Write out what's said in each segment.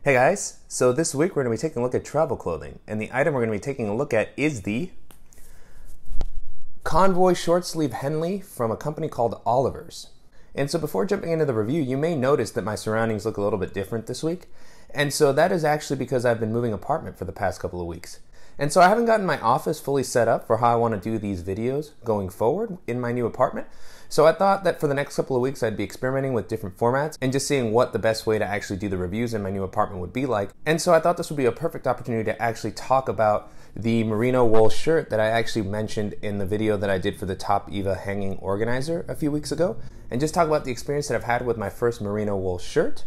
Hey guys, so this week we're going to be taking a look at travel clothing, and the item we're going to be taking a look at is the Convoy short sleeve Henley from a company called Oliver's. And so before jumping into the review, you may notice that my surroundings look a little bit different this week, and so that is actually because I've been moving apartment for the past couple of weeks. And so I haven't gotten my office fully set up for how I want to do these videos going forward in my new apartment. So I thought that for the next couple of weeks I'd be experimenting with different formats and just seeing what the best way to actually do the reviews in my new apartment would be like. And so I thought this would be a perfect opportunity to actually talk about the Merino Wool shirt that I actually mentioned in the video that I did for the Top Eva hanging organizer a few weeks ago, and just talk about the experience that I've had with my first Merino Wool shirt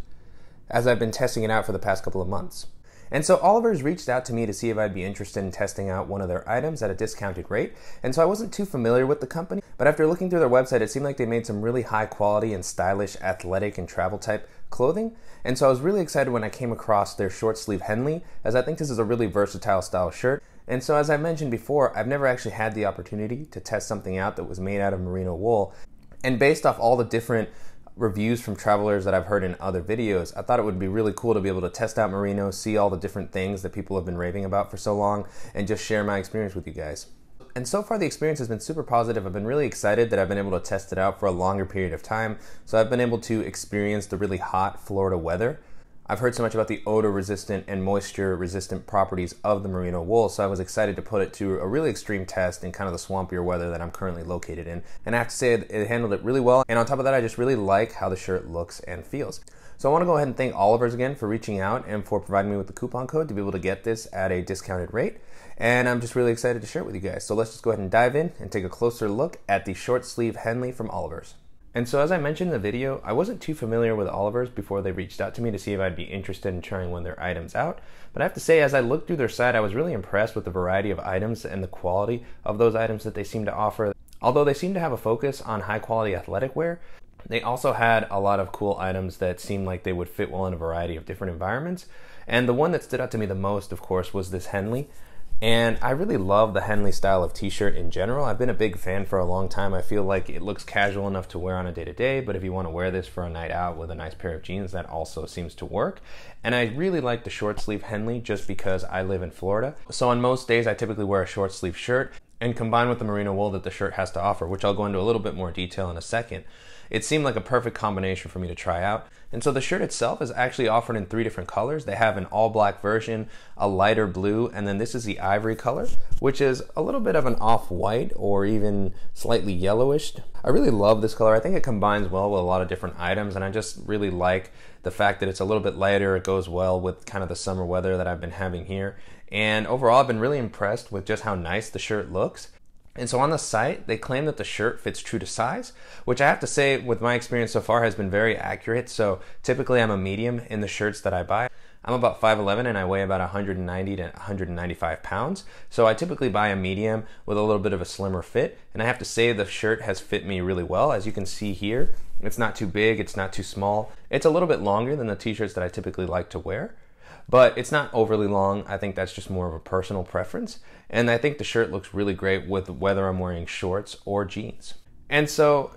as I've been testing it out for the past couple of months. And so Oliver's reached out to me to see if I'd be interested in testing out one of their items at a discounted rate. And so I wasn't too familiar with the company, but after looking through their website, it seemed like they made some really high quality and stylish athletic and travel type clothing. And so I was really excited when I came across their short sleeve Henley, as I think this is a really versatile style shirt. And so as I mentioned before, I've never actually had the opportunity to test something out that was made out of merino wool. And based off all the different reviews from travelers that I've heard in other videos, I thought it would be really cool to be able to test out merino, see all the different things that people have been raving about for so long, and just share my experience with you guys. And so far the experience has been super positive. I've been really excited that I've been able to test it out for a longer period of time. So I've been able to experience the really hot Florida weather. I've heard so much about the odor resistant and moisture resistant properties of the merino wool, so I was excited to put it to a really extreme test in kind of the swampier weather that I'm currently located in. And I have to say it handled it really well, and on top of that I just really like how the shirt looks and feels. So I want to go ahead and thank Oliver's again for reaching out and for providing me with the coupon code to be able to get this at a discounted rate. And I'm just really excited to share it with you guys. So let's just go ahead and dive in and take a closer look at the short sleeve Henley from Oliver's. And so as I mentioned in the video, I wasn't too familiar with Oliver's before they reached out to me to see if I'd be interested in trying one of their items out. But I have to say, as I looked through their site, I was really impressed with the variety of items and the quality of those items that they seem to offer. Although they seem to have a focus on high quality athletic wear, they also had a lot of cool items that seemed like they would fit well in a variety of different environments. And the one that stood out to me the most, of course, was this Henley. And I really love the Henley style of t-shirt in general. I've been a big fan for a long time. I feel like it looks casual enough to wear on a day-to-day, but if you want to wear this for a night out with a nice pair of jeans, that also seems to work. And I really like the short sleeve Henley just because I live in Florida. So on most days, I typically wear a short sleeve shirt, and combined with the merino wool that the shirt has to offer, which I'll go into a little bit more detail in a second, it seemed like a perfect combination for me to try out. And so the shirt itself is actually offered in 3 different colors. They have an all black version, a lighter blue, and then this is the ivory color, which is a little bit of an off-white or even slightly yellowish. I really love this color. I think it combines well with a lot of different items, and I just really like the fact that it's a little bit lighter. It goes well with kind of the summer weather that I've been having here. And overall, I've been really impressed with just how nice the shirt looks. And so on the site, they claim that the shirt fits true to size, which I have to say with my experience so far has been very accurate. So typically I'm a medium in the shirts that I buy. I'm about 5'11" and I weigh about 190 to 195 pounds. So I typically buy a medium with a little bit of a slimmer fit. And I have to say the shirt has fit me really well. As you can see here, it's not too big, it's not too small. It's a little bit longer than the t-shirts that I typically like to wear, but it's not overly long. I think that's just more of a personal preference. And I think the shirt looks really great with whether I'm wearing shorts or jeans. And so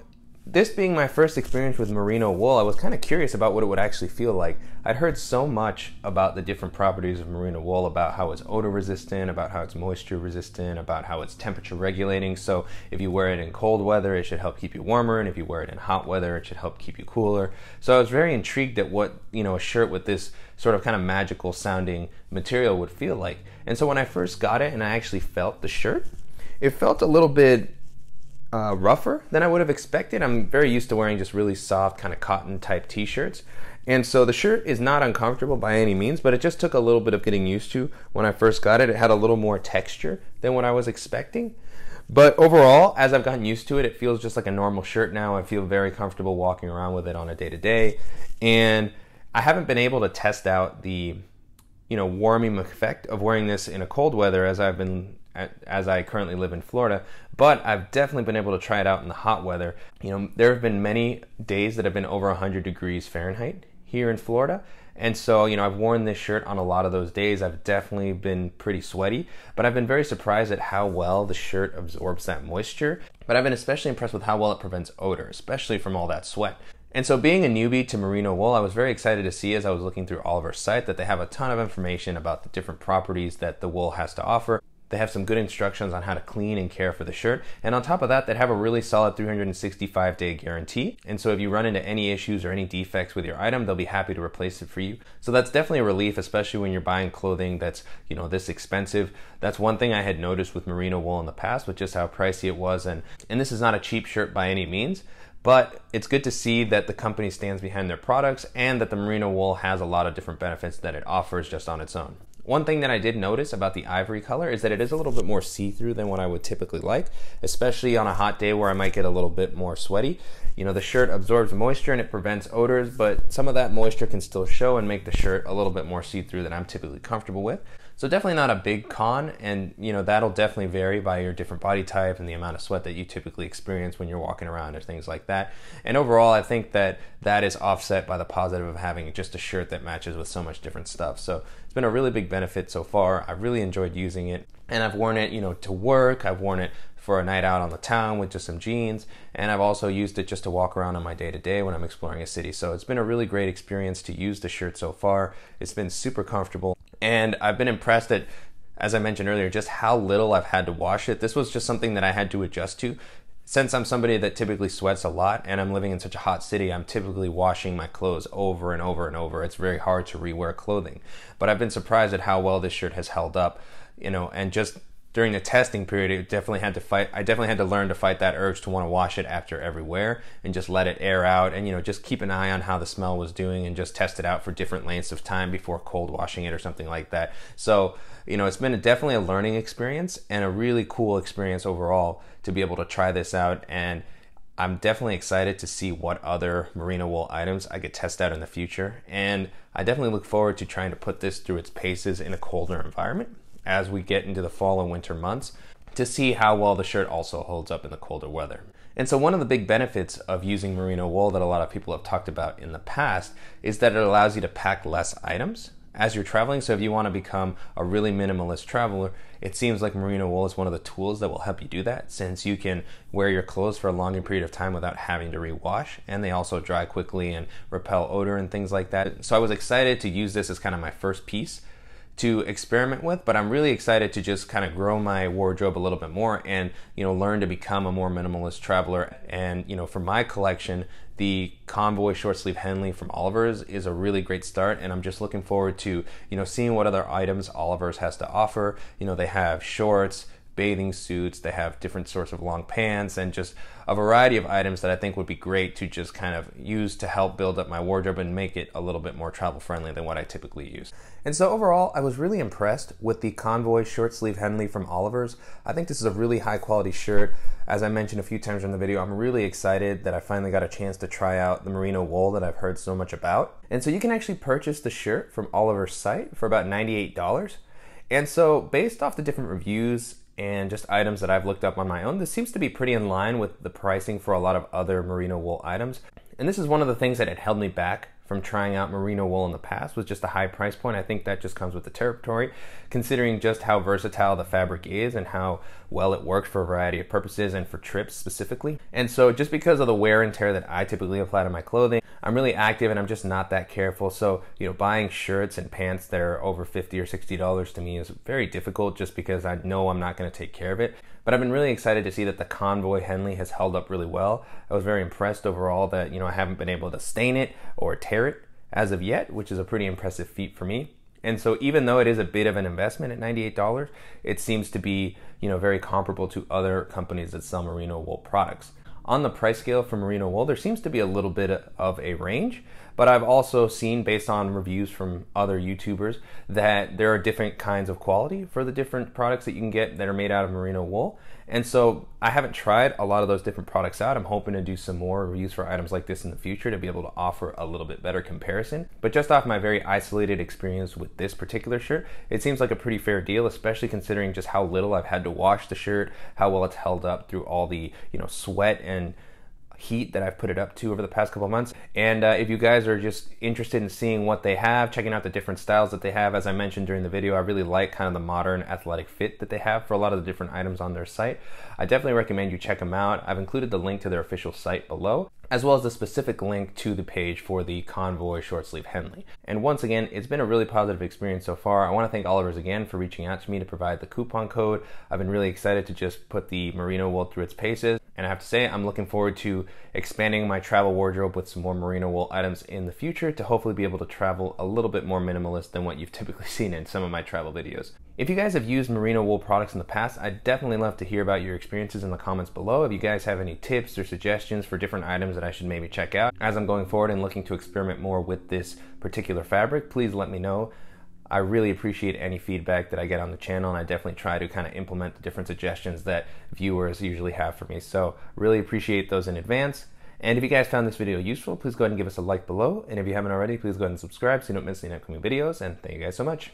this being my first experience with merino wool, I was kind of curious about what it would actually feel like. I'd heard so much about the different properties of merino wool, about how it's odor resistant, about how it's moisture resistant, about how it's temperature regulating. So if you wear it in cold weather, it should help keep you warmer. And if you wear it in hot weather, it should help keep you cooler. So I was very intrigued at what, a shirt with this sort of kind of magical sounding material would feel like. And so when I first got it and I actually felt the shirt, it felt a little bit rougher than I would have expected. I'm very used to wearing just really soft kind of cotton type t-shirts. And so the shirt is not uncomfortable by any means, but it just took a little bit of getting used to. When I first got it, it had a little more texture than what I was expecting. But overall, as I've gotten used to it, it feels just like a normal shirt now. I feel very comfortable walking around with it on a day-to-day. And I haven't been able to test out the, warming effect of wearing this in a cold weather as I currently live in Florida, but I've definitely been able to try it out in the hot weather. There have been many days that have been over 100 degrees Fahrenheit here in Florida. And so, I've worn this shirt on a lot of those days. I've definitely been pretty sweaty, but I've been very surprised at how well the shirt absorbs that moisture. But I've been especially impressed with how well it prevents odor, especially from all that sweat. And so being a newbie to merino wool, I was very excited to see as I was looking through Oliver's site that they have a ton of information about the different properties that the wool has to offer. They have some good instructions on how to clean and care for the shirt. And on top of that, they have a really solid 365-day guarantee. And so if you run into any issues or any defects with your item, they'll be happy to replace it for you. So that's definitely a relief, especially when you're buying clothing that's, this expensive. That's one thing I had noticed with merino wool in the past, with just how pricey it was. And this is not a cheap shirt by any means. But it's good to see that the company stands behind their products and that the merino wool has a lot of different benefits that it offers just on its own. One thing that I did notice about the ivory color is that it is a little bit more see-through than what I would typically like, especially on a hot day where I might get a little bit more sweaty. The shirt absorbs moisture and it prevents odors, but some of that moisture can still show and make the shirt a little bit more see-through than I'm typically comfortable with. So definitely not a big con, and that'll definitely vary by your different body type and the amount of sweat that you typically experience when you're walking around or things like that. And overall, I think that is offset by the positive of having just a shirt that matches with so much different stuff. So it's been a really big benefit so far. I've really enjoyed using it, and I've worn it, to work. I've worn it for a night out on the town with just some jeans, and I've also used it just to walk around on my day-to-day when I'm exploring a city. So it's been a really great experience to use the shirt so far. It's been super comfortable, and I've been impressed at, as I mentioned earlier, just how little I've had to wash it. This was just something that I had to adjust to. Since I'm somebody that typically sweats a lot and I'm living in such a hot city, I'm typically washing my clothes over and over and over. It's very hard to rewear clothing. But I've been surprised at how well this shirt has held up, and just during the testing period, I definitely had to learn to fight that urge to want to wash it after every wear and just let it air out and, just keep an eye on how the smell was doing and just test it out for different lengths of time before cold washing it or something like that. So, it's been definitely a learning experience and a really cool experience overall to be able to try this out. And I'm definitely excited to see what other merino wool items I could test out in the future. And I definitely look forward to trying to put this through its paces in a colder environment as we get into the fall and winter months to see how well the shirt also holds up in the colder weather. And so one of the big benefits of using merino wool that a lot of people have talked about in the past is that it allows you to pack less items as you're traveling. So if you want to become a really minimalist traveler, it seems like merino wool is one of the tools that will help you do that, since you can wear your clothes for a longer period of time without having to rewash, and they also dry quickly and repel odor and things like that. So I was excited to use this as kind of my first piece to experiment with, but I'm really excited to just kind of grow my wardrobe a little bit more and learn to become a more minimalist traveler. And for my collection, the Convoy short sleeve Henley from Oliver's is a really great start, and I'm just looking forward to seeing what other items Oliver's has to offer. They have shorts, bathing suits, they have different sorts of long pants, and just a variety of items that I think would be great to just kind of use to help build up my wardrobe and make it a little bit more travel friendly than what I typically use. And so overall, I was really impressed with the Convoy short sleeve Henley from Oliver's. I think this is a really high quality shirt. As I mentioned a few times in the video, I'm really excited that I finally got a chance to try out the merino wool that I've heard so much about. And so you can actually purchase the shirt from Oliver's site for about $98. And so based off the different reviews and just items that I've looked up on my own, this seems to be pretty in line with the pricing for a lot of other merino wool items. And this is one of the things that had held me back from trying out merino wool in the past, was just a high price point. I think that just comes with the territory, considering just how versatile the fabric is and how well it works for a variety of purposes and for trips specifically. And so just because of the wear and tear that I typically apply to my clothing, I'm really active and I'm just not that careful. So, buying shirts and pants that are over $50 or $60 to me is very difficult, just because I know I'm not going to take care of it. But I've been really excited to see that the Convoy Henley has held up really well. I was very impressed overall that, I haven't been able to stain it or tear it as of yet, which is a pretty impressive feat for me. And so even though it is a bit of an investment at $98, it seems to be, very comparable to other companies that sell merino wool products. On the price scale for merino wool, there seems to be a little bit of a range, but I've also seen, based on reviews from other YouTubers, that there are different kinds of quality for the different products that you can get that are made out of merino wool. And so I haven't tried a lot of those different products out. I'm hoping to do some more reviews for items like this in the future to be able to offer a little bit better comparison. But just off my very isolated experience with this particular shirt, it seems like a pretty fair deal, especially considering just how little I've had to wash the shirt, how well it's held up through all the sweat and heat that I've put it up to over the past couple of months. And if you guys are just interested in seeing what they have, checking out the different styles that they have, as I mentioned during the video, I really like kind of the modern athletic fit that they have for a lot of the different items on their site. I definitely recommend you check them out. I've included the link to their official site below. as well as the specific link to the page for the Convoy short sleeve Henley. And once again, it's been a really positive experience so far. I want to thank Oliver's again for reaching out to me to provide the coupon code. I've been really excited to just put the merino wool through its paces. And I have to say, I'm looking forward to expanding my travel wardrobe with some more merino wool items in the future to hopefully be able to travel a little bit more minimalist than what you've typically seen in some of my travel videos. If you guys have used merino wool products in the past, I'd definitely love to hear about your experiences in the comments below. If you guys have any tips or suggestions for different items that I should maybe check out as I'm going forward and looking to experiment more with this particular fabric, please let me know. I really appreciate any feedback that I get on the channel, and I definitely try to kind of implement the different suggestions that viewers usually have for me. So really appreciate those in advance. And if you guys found this video useful, please go ahead and give us a like below. And if you haven't already, please go ahead and subscribe so you don't miss any upcoming videos. And thank you guys so much.